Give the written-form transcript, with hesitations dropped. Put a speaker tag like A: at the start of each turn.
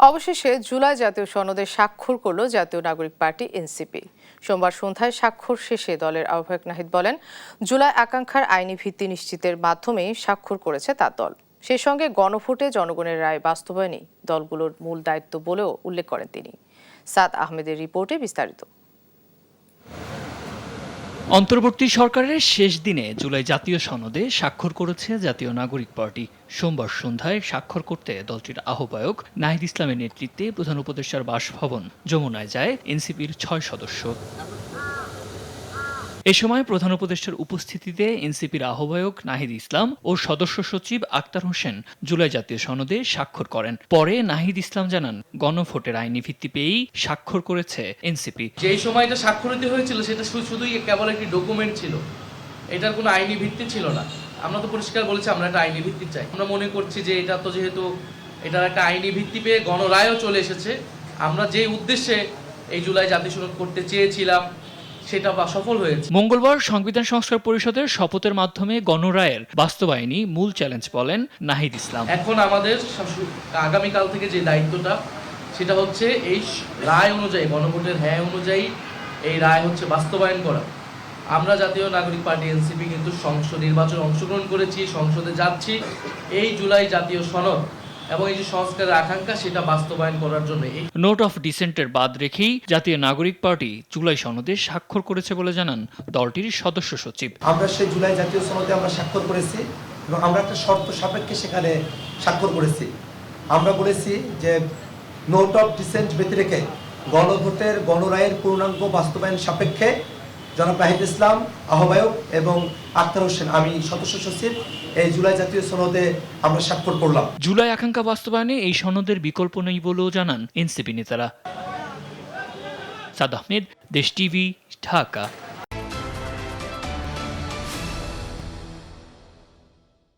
A: অবশেষে জুলাই জাতীয় সনদে স্বাক্ষর করল জাতীয় নাগরিক পার্টি এনসিপি। সোমবার সন্ধ্যায় স্বাক্ষর শেষে দলের আহ্বায়ক নাহিদ বলেন, জুলাই আকাঙ্ক্ষার আইনি ভিত্তি নিশ্চিতের মাধ্যমেই স্বাক্ষর করেছে তার দল। সেই সঙ্গে গণভোটে জনগণের রায় বাস্তবায়নই দলগুলোর মূল দায়িত্ব বলেও উল্লেখ করেন তিনি। সাদ আহমেদের রিপোর্টে বিস্তারিত।
B: অন্তর্বর্তী সরকারের শেষ দিনে জুলাই জাতীয় সনদে স্বাক্ষর করেছে জাতীয় নাগরিক পার্টি। সোমবার সন্ধ্যায় স্বাক্ষর করতে দলটির আহ্বায়ক নাহিদ ইসলামের নেতৃত্বে প্রধান উপদেষ্টার বাসভবন যমুনায় যায় এনসিপির ৬ সদস্য। এ সময় প্রধান উপদেষ্টার উপস্থিতিতে এনসিপির আহ্বায়ক নাহিদ ইসলাম ও সদস্য সচিব আক্তার হোসেন জুলাই জাতীয় সনদে স্বাক্ষর করেন। পরে নাহিদ ইসলাম জানান, গণভোটের আইনি ভিত্তি পেয়েই স্বাক্ষর করেছে এনসিপি।
C: যেই সময়টা স্বাক্ষরিত হয়েছিল সেটা শুধুই কেবল একটি ডকুমেন্ট ছিল, এটার কোনো আইনি ভিত্তি ছিল না। আমরা তো পরিষ্কার বলেছি আমরা একটা আইনি ভিত্তি চাই। আমরা মনে করছি যে এটা তো যেহেতু এটার একটা আইনি ভিত্তি পেয়ে গণরায়ও চলে এসেছে, আমরা যে উদ্দেশ্যে এই জুলাই জাতীয় সনদ করতে চেয়েছিলাম সেটা সফল হয়েছে।
B: মঙ্গলবার সংবিধান সংস্কার পরিষদের শপথের মাধ্যমে গণরায়ের বাস্তবায়নই মূল চ্যালেঞ্জ বলেন নাহিদ ইসলাম।
C: এখন আমাদের আগামীকাল থেকে যে দায়িত্বটা সেটা হচ্ছে এই রায় অনুযায়ী, গণভোটের হ্যাঁ অনুযায়ী এই রায় হচ্ছে বাস্তবায়ন করা। আমরা জাতীয় নাগরিক পার্টি এনসিপি কিন্তু সংসদ নির্বাচনে অংশগ্রহণ করেছি, সংসদে যাচ্ছি এই জুলাই জাতীয় সনদ এবং এই যে সংস্কারের আকাঙ্ক্ষা সেটা বাস্তবায়ন করার জন্য।
B: নোট অফ ডিসেন্টের বাদ রেখেই জাতীয় নাগরিক পার্টি জুলাই সনদে স্বাক্ষর করেছে বলে জানান দলটির সদস্য সচিব।
D: আমরা সেই জুলাই জাতীয় সনদে আমরা স্বাক্ষর করেছি এবং আমরা একটা শর্ত সাপেক্ষে সেখানে স্বাক্ষর করেছি। আমরা বলেছি যে নোট অফ ডিসেন্ট ব্যতি রেখে গণভোটের গণরায়ের পূর্ণাঙ্গ বাস্তবায়ন সাপেক্ষে জনাব নাহিদ ইসলাম আহ্বায়ক এবং আক্তার হোসেন আমি সদস্য সচিব এই জুলাই জাতীয় সনদে আমরা স্বাক্ষর করলাম।
B: জুলাই আকাঙ্ক্ষা বাস্তবায়নে এই সনদের বিকল্প নেই বলেও জানান এনসিপি নেতারা। সাদ আহমেদ, দেশ টিভি, ঢাকা।